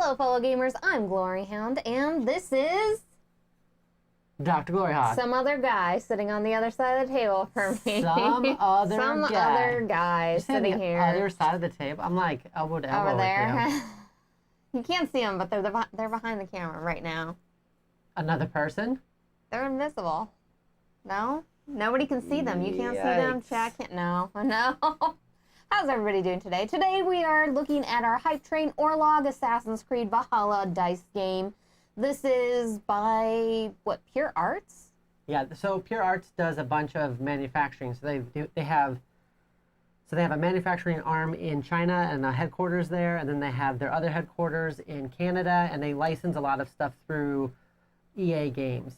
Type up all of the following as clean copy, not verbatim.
Hello, fellow gamers. I'm GloryHoundd, and this is Dr. GloryHogg. some other guy sitting on the other side of the table for me. Some other guy sitting here. Other side of the table. I'm like elbow to elbow over there. with you. You can't see them, but they're behind the camera right now. Another person? They're invisible. No? Nobody can see them. You can't see them. Chat can't. No. No. How's everybody doing today? Today we are looking at our Hype Train Orlog Assassin's Creed Valhalla dice game. This is by, what, Pure Arts? Yeah, so Pure Arts does a bunch of manufacturing. So they have a manufacturing arm in China and a headquarters there, and then they have their other headquarters in Canada, and they license a lot of stuff through EA Games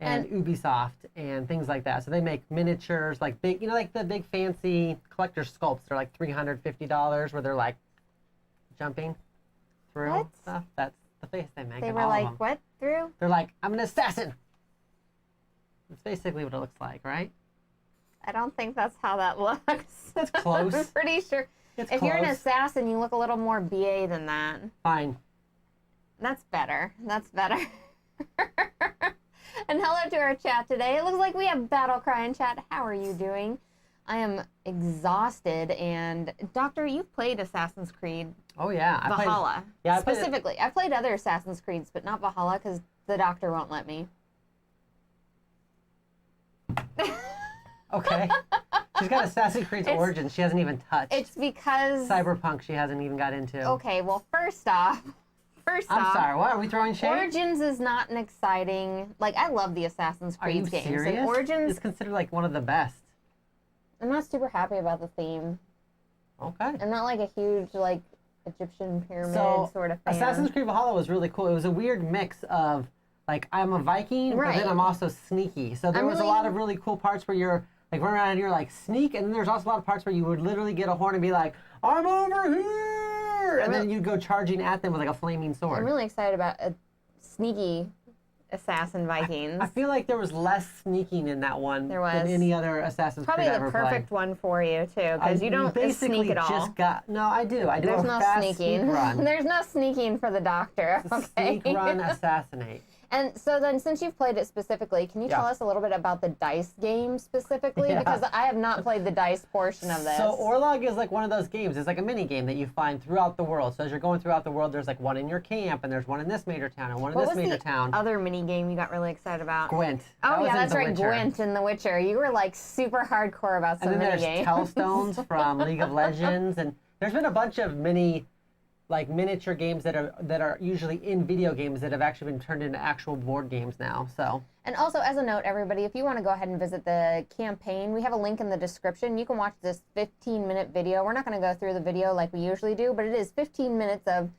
and Ubisoft and things like that. So they make miniatures, like big, like the big fancy collector sculpts. They're like $350, where they're like jumping through stuff. That's the face they make. They were like, what through? They're like, I'm an assassin. That's basically what it looks like, right? I don't think that's how that looks. It's close. I'm pretty sure. It's if close. you're an assassin, you look a little more BA than that. Fine. That's better. That's better. And hello to our chat today. It looks like we have Battle Cry in chat. How are you doing? I am exhausted. And Doctor, you've played Assassin's Creed. Oh yeah, Valhalla. I specifically. I've played other Assassin's Creeds, but not Valhalla because the doctor won't let me. Okay. She's got Assassin's Creed's Origins. She hasn't even touched. It's because Cyberpunk she hasn't even got into. Okay, well, first off, I'm sorry, what? Are we throwing shade? Origins is not an exciting... Like, I love the Assassin's Creed games. Are you serious? And Origins... It's considered, like, one of the best. I'm not super happy about the theme. Okay. I'm not, like, a huge, like, Egyptian pyramid sort of fan. Assassin's Creed Valhalla was really cool. It was a weird mix of, like, I'm a Viking, but then I'm also sneaky. So there was a lot of really cool parts where you're, like, running around and you're, like, sneak, and then there's also a lot of parts where you would literally get a horn and be like, I'm over here! And then you'd go charging at them with, like, a flaming sword. I'm really excited about a sneaky assassin Vikings. I feel like there was less sneaking in that one than any other Assassin's Creed I ever played. Probably the perfect one for you, too, because you don't sneak at all. No, I do. I do There's a no fast sneaking. sneak run. There's no sneaking for the doctor, okay? Sneak, run, assassinate. And so then, since you've played it specifically, can you tell us a little bit about the dice game specifically? Yeah. Because I have not played the dice portion of this. So Orlog is like one of those games. It's like a mini game that you find throughout the world. So as you're going throughout the world, there's like one in your camp, and there's one in this major town, and one in this major town. Other mini game you got really excited about? Gwent. Oh yeah, that's right, Gwent in The Witcher. You were like super hardcore about some mini games. And then there's Telstones from League of Legends, and there's been a bunch of miniature games that are usually in video games that have actually been turned into actual board games now. So. And also, as a note, everybody, if you want to go ahead and visit the campaign, we have a link in the description. You can watch this 15-minute video. We're not going to go through the video like we usually do, but it is 15 minutes of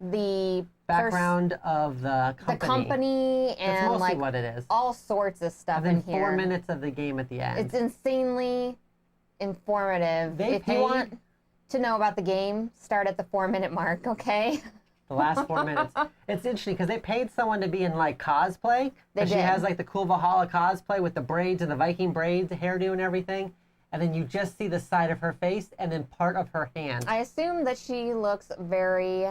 the background of the company. The company and that's mostly like what it is. All sorts of stuff in here. 4 minutes of the game at the end. It's insanely informative. If you want to know about the game, start at the 4-minute mark, okay? The last 4 minutes. It's interesting because they paid someone to be in like cosplay. She has like the cool Valhalla cosplay with the braids and the Viking braids, the hairdo and everything. And then you just see the side of her face and then part of her hand. I assume that she looks very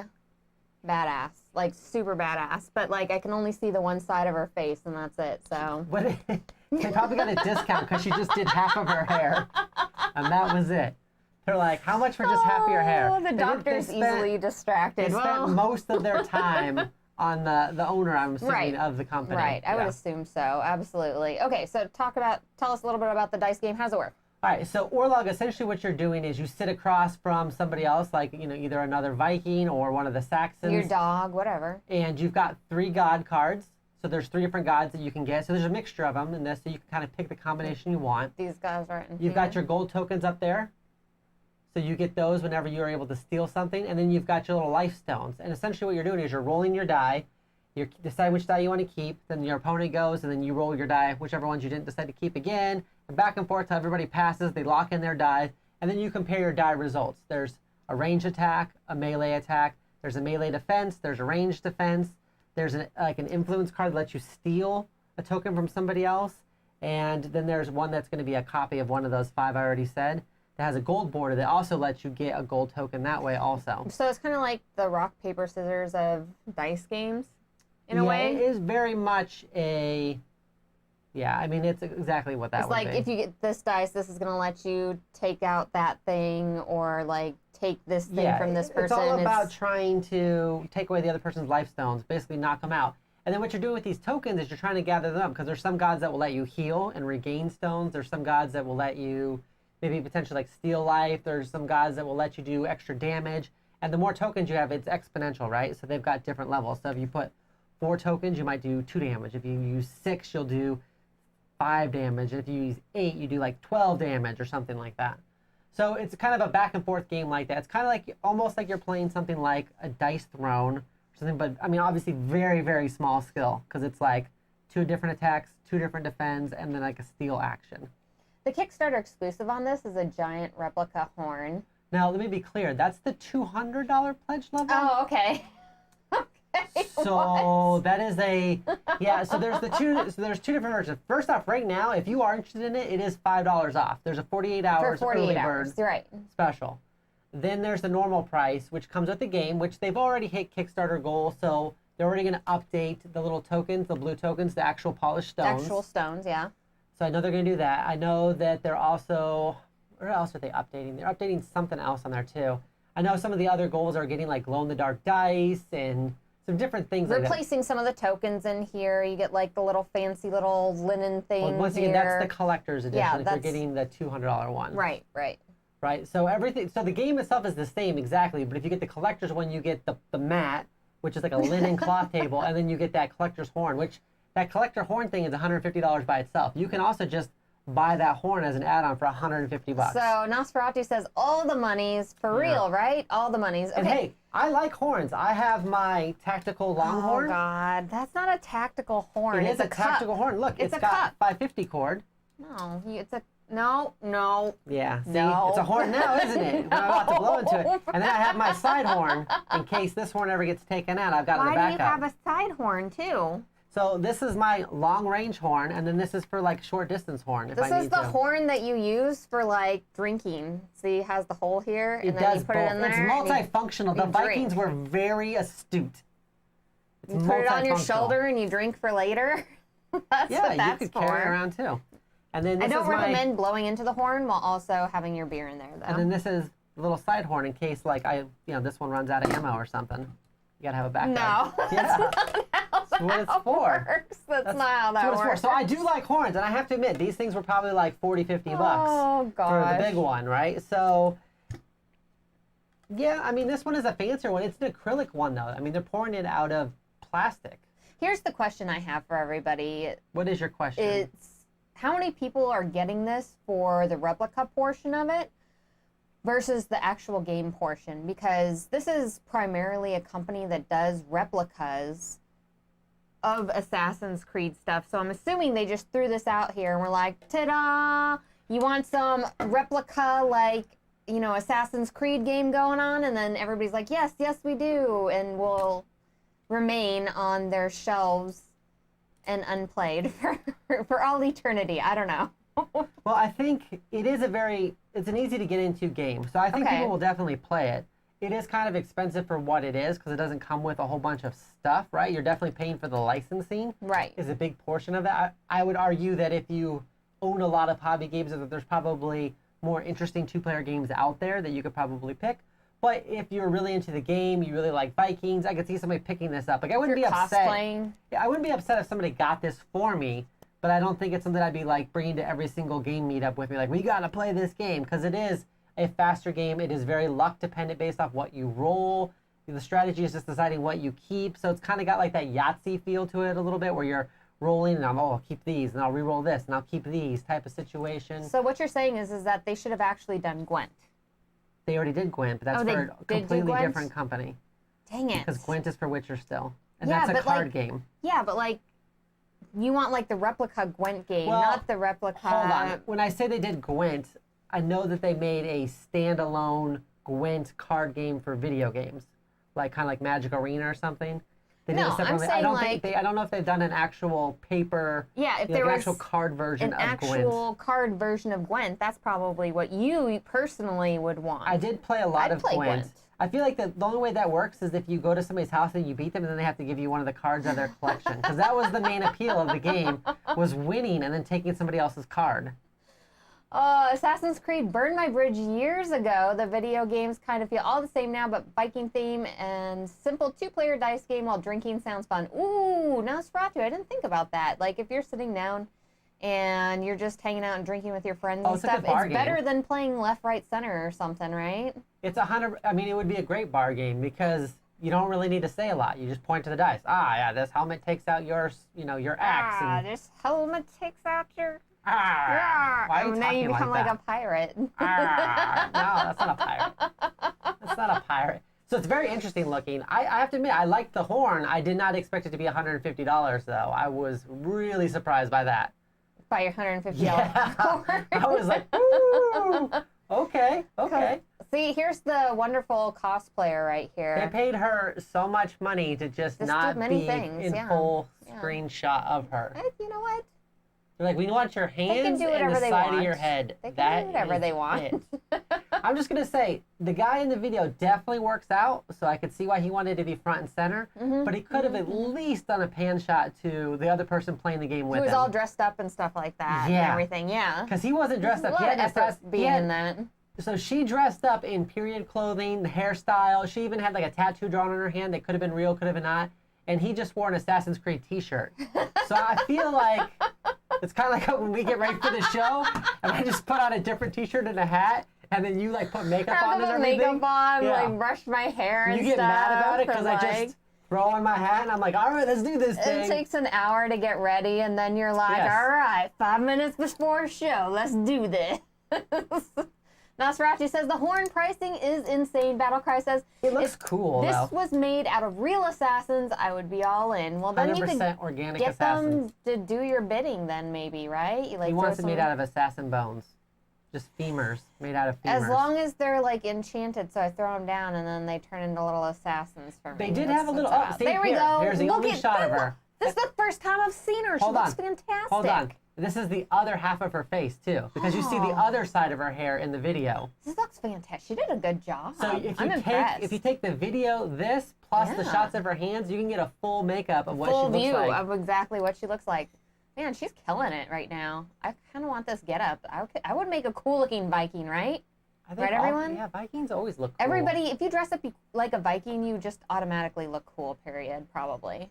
badass, like super badass. But like I can only see the one side of her face and that's it, so. But they probably got a discount because she just did half of her hair. And that was it. They're like, how much for just half of your hair? The doctor's easily distracted. They spent most of their time on the owner, I'm assuming, of the company. Right, I would assume so, absolutely. Okay, so tell us a little bit about the dice game. How does it work? All right, so Orlog, essentially what you're doing is you sit across from somebody else, like, either another Viking or one of the Saxons. Your dog, whatever. And you've got 3 god cards. So there's 3 different gods that you can get. So there's a mixture of them in this, so you can kind of pick the combination you want. These guys are in You've got your gold tokens up there. So you get those whenever you're able to steal something. And then you've got your little life stones. And essentially what you're doing is you're rolling your die. You decide which die you want to keep. Then your opponent goes, and then you roll your die, whichever ones you didn't decide to keep again. And back and forth till everybody passes. They lock in their die. And then you compare your die results. There's a ranged attack, a melee attack. There's a melee defense. There's a ranged defense. There's an influence card that lets you steal a token from somebody else. And then there's one that's going to be a copy of one of those 5 I already said. that has a gold border that also lets you get a gold token that way also. So it's kind of like the rock, paper, scissors of dice games, in a way? It is very much a... Yeah, I mean, it's exactly what that would be. It's like, if you get this dice, this is going to let you take out that thing, or, like, take this thing from this person. It's all about trying to take away the other person's life stones, basically knock them out. And then what you're doing with these tokens is you're trying to gather them up, because there's some gods that will let you heal and regain stones. There's some gods that will let you maybe potentially, like, steal life. There's some gods that will let you do extra damage. And the more tokens you have, it's exponential, right? So they've got different levels. So if you put 4 tokens, you might do 2 damage. If you use 6, you'll do 5 damage. And if you use 8, you do like 12 damage or something like that. So it's kind of a back and forth game like that. It's kind of like, almost like you're playing something like a Dice Throne or something, but I mean, obviously very, very small skill, because it's like 2 different attacks, 2 different defends, and then like a steal action. The Kickstarter exclusive on this is a giant replica horn. Now, let me be clear. That's the $200 pledge level? Oh, okay. So that is so there's 2 different versions. First off, right now, if you are interested in it, it is $5 off. There's a 48 hours early bird special. Then there's the normal price, which comes with the game, which they've already hit Kickstarter goal, so they're already going to update the little tokens, the blue tokens, the actual polished stones. Actual stones, yeah. So I know they're going to do that. I know that they're also, what else are they updating? They're updating something else on there too. I know some of the other goals are getting like glow-in-the-dark dice and some different things like that. Replacing some of the tokens in here. You get like the little fancy little linen thing. Well, once again, that's the collector's edition. Yeah, if you're getting the $200 one. Right. So so the game itself is the same exactly, but if you get the collector's one, you get the mat, which is like a linen cloth table, and then you get that collector's horn, which that collector horn thing is $150 by itself. You can also just buy that horn as an add-on for $150. So Nosferatu says all the money's for real, right? All the money's. Okay. And hey, I like horns. I have my tactical longhorn. Oh God, that's not a tactical horn. It's a tactical horn. Look, it's got 550 cord. No, it's a no. Yeah, see, no. It's a horn now, isn't it? When I'm about to blow into it, and then I have my side horn in case this horn ever gets taken out. I've got it in the backup. Why do you have a side horn too? So this is my long-range horn, and then this is for like short-distance horn. This is the horn that you use for like drinking. See, it has the hole here, and then you put it in there. It's multifunctional. The Vikings were very astute. You put it on your shoulder and you drink for later. That's what that's you could carry it around too. And then I don't recommend blowing into the horn while also having your beer in there, though. And then this is a little side horn in case, like, this one runs out of ammo or something. You gotta have a backup. No, that's not how what it's for. Works. That's not how that works. So I do like horns, and I have to admit, these things were probably like 40, 50 bucks for the big one, right? So, yeah, I mean, this one is a fancier one. It's an acrylic one, though. I mean, they're pouring it out of plastic. Here's the question I have for everybody. What is your question? It's how many people are getting this for the replica portion of it versus the actual game portion? Because this is primarily a company that does replicas of Assassin's Creed stuff. So I'm assuming they just threw this out here and we're like, ta-da! You want some replica, like, Assassin's Creed game going on? And then everybody's like, yes, we do. And will remain on their shelves and unplayed for all eternity. I don't know. Well, I think it is it's an easy to get into game. So I think people will definitely play it. It is kind of expensive for what it is because it doesn't come with a whole bunch of stuff, right? You're definitely paying for the licensing. Right. Is a big portion of that. I would argue that if you own a lot of hobby games, that there's probably more interesting 2-player games out there that you could probably pick. But if you're really into the game, you really like Vikings, I could see somebody picking this up. Like, I wouldn't be upset. Cosplaying. Yeah, I wouldn't be upset if somebody got this for me, but I don't think it's something I'd be like bringing to every single game meetup with me. Like, we gotta play this game, because it is a faster game. It is very luck dependent based off what you roll. The strategy is just deciding what you keep. So it's kind of got like that Yahtzee feel to it a little bit, where you're rolling and I'll keep these and I'll re-roll this and I'll keep these type of situation. So what you're saying is that they should have actually done Gwent. They already did Gwent, but that's for a completely different company. Dang it. Because Gwent is for Witcher still. And that's a card game. Yeah, but like, you want like the replica Gwent game, not the replica... Hold on. When I say they did Gwent, I know that they made a standalone Gwent card game for video games. Like kind of like Magic Arena or something. They did No, a separate. I'm saying I don't like, think I don't know if they've done an actual paper. Yeah, if like there an was actual card version an of Gwent. actual card version of Gwent, that's probably what you personally would want. I did play a lot I'd of play Gwent. Gwent. I feel like the only way that works is if you go to somebody's house and you beat them, and then they have to give you one of the cards of their collection. Because that was the main appeal of the game, was winning and then taking somebody else's card. Assassin's Creed Burned My Bridge years ago. The video games kind of feel all the same now, but Viking theme and simple 2-player dice game while drinking sounds fun. Ooh, Nosferatu, I didn't think about that. Like, if you're sitting down and you're just hanging out and drinking with your friends and stuff, it's better than playing left, right, center or something, right? It's 100. I mean, it would be a great bar game because you don't really need to say a lot. You just point to the dice. Ah, yeah, this helmet takes out your axe. Ah, this helmet takes out your... Ah, why are you now you talking become like like a pirate. Ah, no, that's not a pirate. That's not a pirate. So it's very interesting looking. I have to admit, I liked the horn. I did not expect it to be $150 though. I was really surprised by that. By your $150 Yeah. horn. I was like, ooh, okay. See, here's the wonderful cosplayer right here. They paid her so much money to just not many be things, in yeah. full Yeah. screenshot of her. You know what? They're like, we want your hands do and whatever the they side want. of your head. They can That do whatever is they want. it. I'm just going to say, the guy in the video definitely works out, so I could see why he wanted to be front and center, but he could have at least done a pan shot to the other person playing the game with him. He was all dressed up and stuff like that and everything, yeah. Because he wasn't dressed up. A lot of effort being in that. So she dressed up in period clothing, the hairstyle. She even had like a tattoo drawn on her hand that could have been real, could have been not. And he just wore an Assassin's Creed t-shirt. So I feel like it's kind of like when we get ready for the show, and I just put on a different t-shirt and a hat, and then you like put makeup on and everything. Makeup on, like brush my hair and stuff. You get mad about it because I just throw on my hat and I'm like, all right, let's do this thing. It takes an hour to get ready, and then you're like, all right, 5 minutes before show, let's do this. Nosferatu says the horn pricing is insane. Battlecry says it looks cool. This was made out of real assassins. I would be all in. Well, then you could organic get assassins. them to do your bidding, then maybe, right? You, like, he wants it made out of assassin bones, just femurs made out of femurs. As long as they're like enchanted, so I throw them down and then they turn into little assassins for me. They did have a little. Oh, see, there we go. Here's the only shot of her. This is the first time I've seen her. She looks fantastic. Hold on. This is the other half of her face too, because you see the other side of her hair in the video. This looks fantastic. She did a good job. So if you take the video, this plus the shots of her hands, you can get a full makeup of what she looks like. Full view of exactly what she looks like. Man, she's killing it right now. I kind of want this getup. I would make a cool looking Viking, right? Right, everyone? Yeah, Vikings always look cool. Everybody, if you dress up like a Viking, you just automatically look cool, period, probably.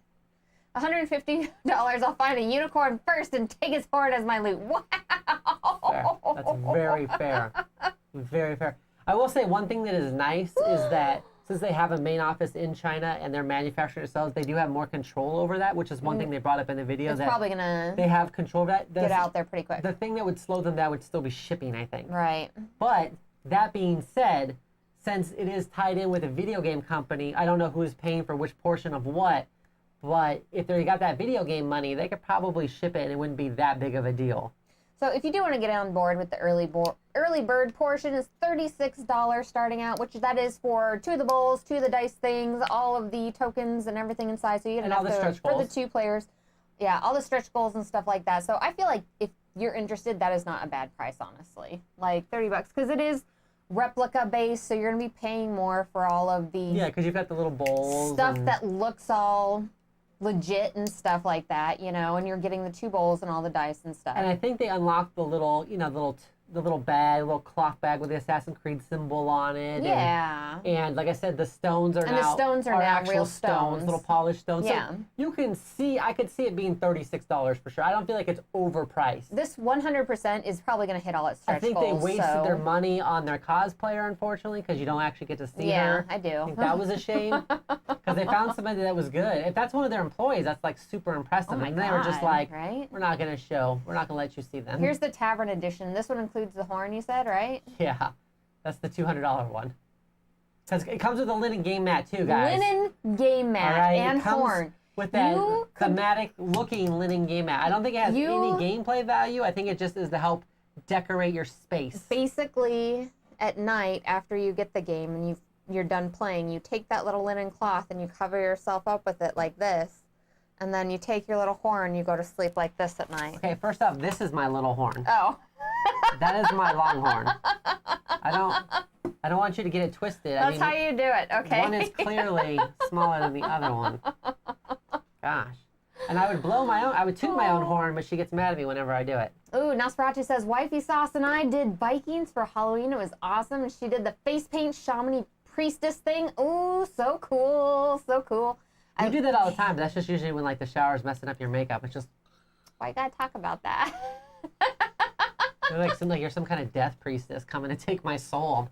$150, I'll find a unicorn first and take his horn as my loot. Wow! Fair. That's very fair. Very fair. I will say one thing that is nice is that since they have a main office in China and they're manufacturing themselves, they do have more control over that, which is one thing they brought up in the video. It's probably going to they have control of that. Get out there pretty quick. The thing that would slow them down would still be shipping, I think. Right. But that being said, since it is tied in with a video game company, I don't know who's paying for which portion of what, but if they got that video game money, they could probably ship it and it wouldn't be that big of a deal. So if you do want to get on board with the early bird portion, is $36 starting out, which that is for 2 of the bowls, 2 of the dice things, all of the tokens and everything inside. So you get enough for the 2 players. Yeah, all the stretch goals and stuff like that. So I feel like if you're interested, that is not a bad price, honestly. Like $30, because it is replica based, so you're going to be paying more for all of the because you've got the little bowls. Stuff that looks all legit and stuff like that, you know, and you're getting the 2 bowls and all the dice and stuff. And I think they unlocked the little, the little bag, little cloth bag with the Assassin's Creed symbol on it. Yeah. And like I said, the stones are now actual real stones, little polished stones. Yeah. So you can see, I could see it being $36 for sure. I don't feel like it's overpriced. This 100% is probably going to hit all its stretch goals. I think they wasted their money on their cosplayer, unfortunately, because you don't actually get to see her. Yeah, I do. I think that was a shame, because they found somebody that was good. If that's one of their employees, that's like super impressive. Oh my and they were just God, like, right? we're not going to show. We're not going to let you see them. Here's the Tavern Edition. This one includes the horn, you said, right? Yeah, that's the $200 one. Because it comes with a linen game mat too, guys. Linen game mat and horn. With that thematic looking linen game mat. I don't think it has any gameplay value. I think it just is to help decorate your space. Basically, at night after you get the game and you've you're done playing, you take that little linen cloth and you cover yourself up with it like this, and then you take your little horn, you go to sleep like this at night. Okay, first off, this is my little horn. Oh. That is my long horn. I don't want you to get it twisted. That's how you do it, okay? One is clearly smaller than the other one. Gosh. And I would blow my own, I would toot my own horn, but she gets mad at me whenever I do it. Ooh, Nosferatu says, Wifey Sauce and I did Vikings for Halloween. It was awesome. And she did the face paint Chamonix priestess thing. Ooh, so cool, so cool. You do that all the time, but that's just usually when like the shower's messing up your makeup. It's just... Why you gotta talk about that? You're some kind of death priestess coming to take my soul.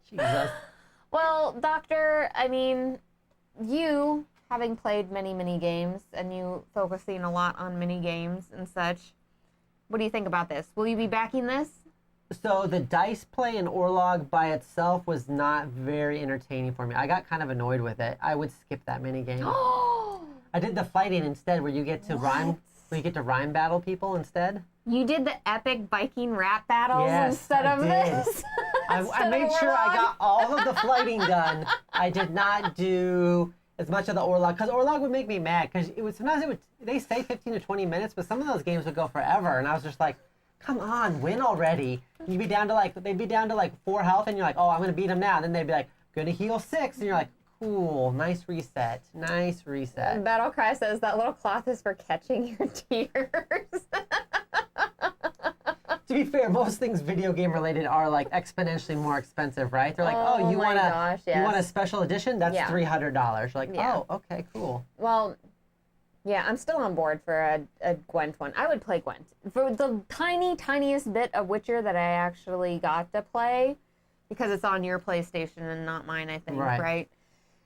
Jesus. Well, Doctor, I mean, you having played many, many games and you focusing a lot on mini games and such, what do you think about this? Will you be backing this? So the dice play in Orlog by itself was not very entertaining for me. I got kind of annoyed with it. I would skip that mini game. I did the fighting instead, where you get to rhyme battle people instead. You did the epic Viking rap battles instead of this. I made sure I got all of the fighting done. I did not do as much of the Orlog, because Orlog would make me mad, because they say 15 to 20 minutes, but some of those games would go forever, and I was just like, come on, win already. They'd be down to like 4 health, and you're like, oh, I'm gonna beat them now. And then they'd be like, gonna heal 6, and you're like, cool, nice reset. Battle Cry says that little cloth is for catching your tears. To be fair, most things video game related are like exponentially more expensive, right? They're like, you want a special edition? That's $300. You're like, oh, okay, cool. Well, yeah, I'm still on board for a Gwent one. I would play Gwent. For the tiniest bit of Witcher that I actually got to play, because it's on your PlayStation and not mine, I think, right?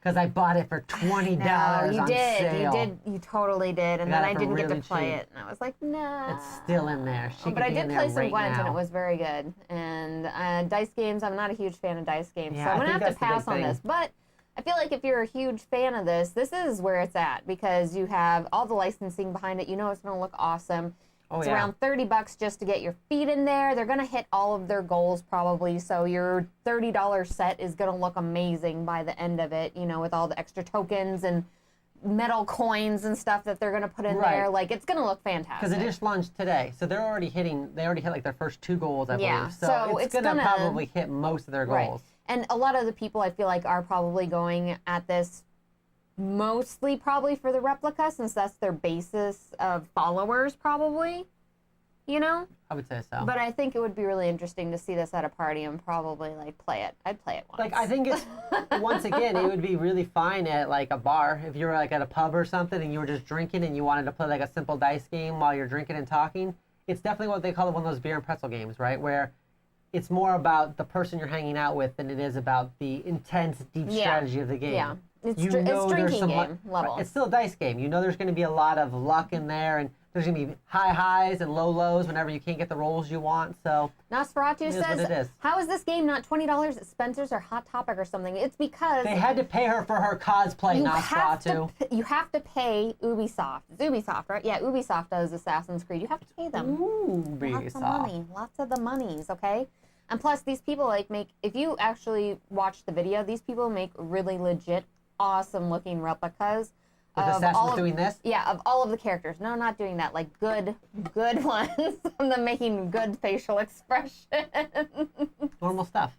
Because I bought it for $20 on sale. You totally did. And then I didn't get to play it. And I was like, nah. It's still in there. But I did play some Gwent, and it was very good. And dice games, I'm not a huge fan of dice games, so I'm going to have to pass on this. But I feel like if you're a huge fan of this is where it's at, because you have all the licensing behind it. You know it's going to look awesome. It's around $30 just to get your feet in there. They're going to hit all of their goals probably, so your $30 set is going to look amazing by the end of it, with all the extra tokens and metal coins and stuff that they're going to put in there. Like, it's going to look fantastic. Because it just launched today, so they already hit like their first 2 goals, I believe. So it's going to probably hit most of their goals. Right. And a lot of the people, I feel like, are probably going at this mostly probably for the replica, since that's their basis of followers, probably, I would say so. But I think it would be really interesting to see this at a party and probably, like, play it. I'd play it once. Like, I think it's, once again, it would be really fine at, like, a bar. If you were, like, at a pub or something and you were just drinking and you wanted to play, like, a simple dice game while you're drinking and talking, it's definitely what they call one of those beer and pretzel games, right? Where it's more about the person you're hanging out with than it is about the intense, deep strategy of the game. Yeah. It's drinking game level. It's still a dice game. There's going to be a lot of luck in there, and there's going to be high highs and low lows whenever you can't get the rolls you want. So Nosferatu says, how is this game not $20 at Spencer's or Hot Topic or something? It's because they had to pay her for her cosplay, Nosferatu. You have to pay Ubisoft. It's Ubisoft, right? Yeah, Ubisoft does Assassin's Creed. You have to pay them. Ubisoft. Lots of money. Lots of the monies, okay? And plus, these people, if you actually watch the video, these people make really legit, awesome looking replicas. With Assassins doing this? Yeah, of all of the characters. No, not doing that. Like, good ones. Them making good facial expressions. Normal stuff.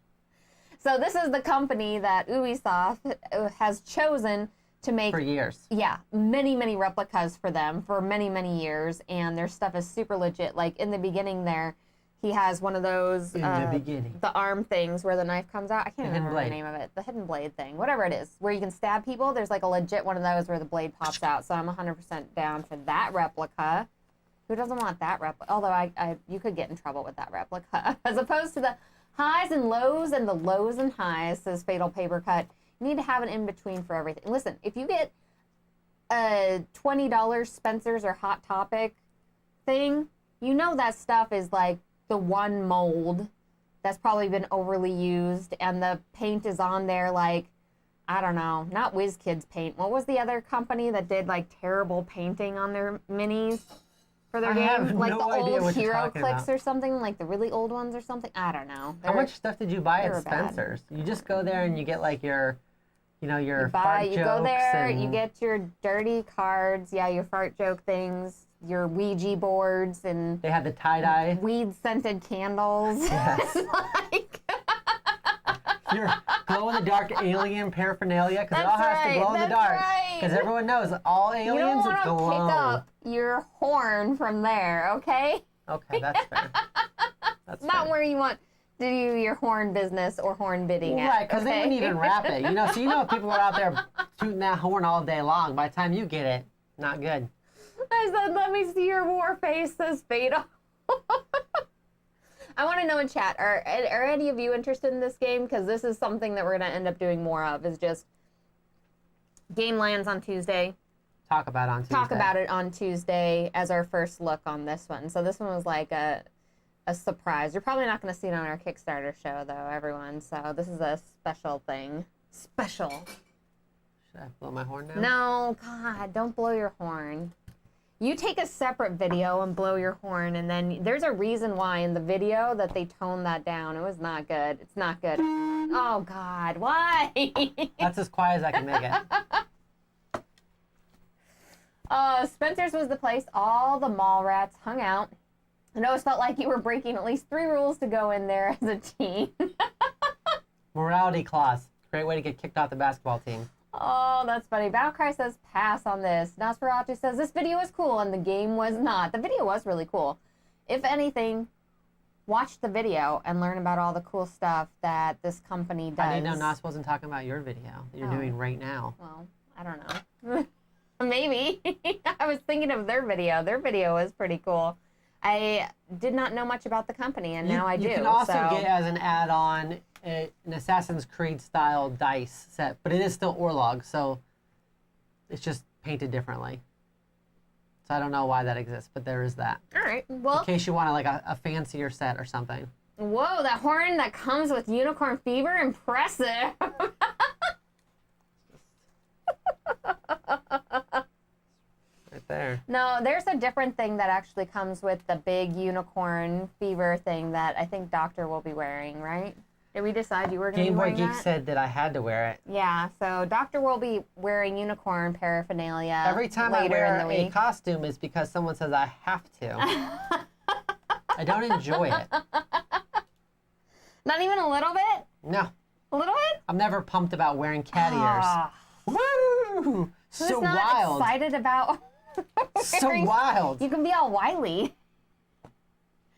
So this is the company that Ubisoft has chosen to make... For years. Yeah, many, many replicas for them for many, many years. And their stuff is super legit. Like, in the beginning there, he has one of those, the arm things where the knife comes out. I can't remember the name of it. The hidden blade thing, whatever it is, where you can stab people. There's like a legit one of those where the blade pops out. So I'm 100% down for that replica. Who doesn't want that replica? Although you could get in trouble with that replica. As opposed to the highs and lows and the lows and highs, says Fatal Paper Cut. You need to have an in-between for everything. Listen, if you get a $20 Spencer's or Hot Topic thing, that stuff is like the one mold that's probably been overly used, and the paint is on there like, I don't know, not WizKids paint. What was the other company that did like terrible painting on their minis? for their I game? have Like no the idea old what you're Hero talking Clicks about. or something? Like the really old ones or something? I don't know. How much stuff did you buy they at were bad. Spencer's? You just go there and you get like your, your You fart you jokes go there, and you get your dirty cards, yeah, your fart joke things, your Ouija boards, and they had the tie-dye. weed scented candles. Yes. Like, Your glow-in-the-dark alien paraphernalia, because it all That's has right, to glow in the that's dark. right. Because everyone knows all you don't aliens want to glow. pick up your horn from there, okay? Okay, that's fair. That's Not fair. where you want to do your horn business or horn bidding at. Right, because they okay? wouldn't even wrap it. So people are out there tooting that horn all day long. By the time you get it, not good. I said, let me see your war face, says Fatal. I want to know in chat, are any of you interested in this game? Because this is something that we're going to end up doing more of, is just game lands on Tuesday. Talk about it on Tuesday. Talk about it on Tuesday as our first look on this one. So this one was like a surprise. You're probably not going to see it on our Kickstarter show, though, everyone. So this is a special thing. Special. Should I blow my horn now? No, God, don't blow your horn. You take a separate video and blow your horn, and then there's a reason why in the video that they toned that down. It was not good. It's not good. Oh, God, why? That's as quiet as I can make it. Spencer's was the place all the mall rats hung out. I always felt like you were breaking at least 3 rules to go in there as a team. Morality clause. Great way to get kicked off the basketball team. Oh, that's funny. Battlecry says pass on this. Nosferatu says this video was cool and the game was not. The video was really cool. If anything, watch the video and learn about all the cool stuff that this company does. I didn't know Nos wasn't talking about your video that you're doing right now. Well, I don't know. Maybe. I was thinking of their video. Their video was pretty cool. I did not know much about the company, and now I do. You can also so. get as an add-on an Assassin's Creed style dice set, but it is still Orlog, so it's just painted differently. So I don't know why that exists, but there is that. All right. Well, in case you want like a fancier set or something. Whoa, that horn that comes with Unicorn Fever, impressive. Right there. No, there's a different thing that actually comes with the big Unicorn Fever thing that I think Doctor will be wearing, right? Did we decide you were going to be Game Boy wearing Geek that? said that I had to wear it. Yeah, so Doctor will be wearing unicorn paraphernalia Every time I later wear in the a week. costume is because someone says I have to. I don't enjoy it. Not even a little bit? No. A little bit? I'm never pumped about wearing cat ears. Ah. Woo! Who's So not wild. excited about So wearing- wild. You can be all wily.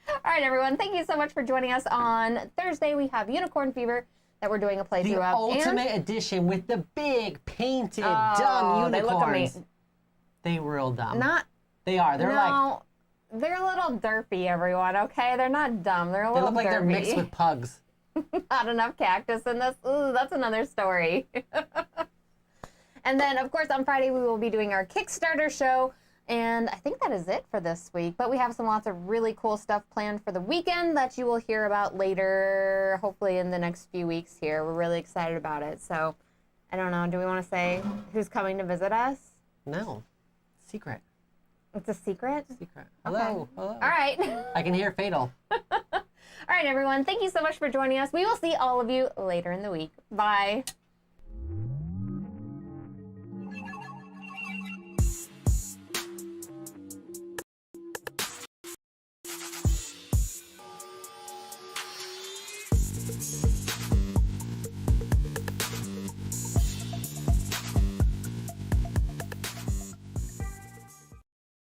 All right, everyone. Thank you so much for joining us on Thursday. We have Unicorn Fever that we're doing a playthrough The of. ultimate edition with the big painted dumb Oh, unicorns. they look amazing. They real dumb. Not. They are. They're like No, they're a little derpy, everyone. Okay, they're not dumb. They're a they little look like derpy. they're mixed with pugs. Not enough cactus in this. Ooh, that's another story. And then, of course, on Friday we will be doing our Kickstarter show. And I think that is it for this week. But we have lots of really cool stuff planned for the weekend that you will hear about later, hopefully in the next few weeks here. We're really excited about it. So, I don't know. Do we want to say who's coming to visit us? No. Secret. It's a secret? Secret. Okay. Hello. Hello. All right. I can hear Fatal. All right, everyone. Thank you so much for joining us. We will see all of you later in the week. Bye.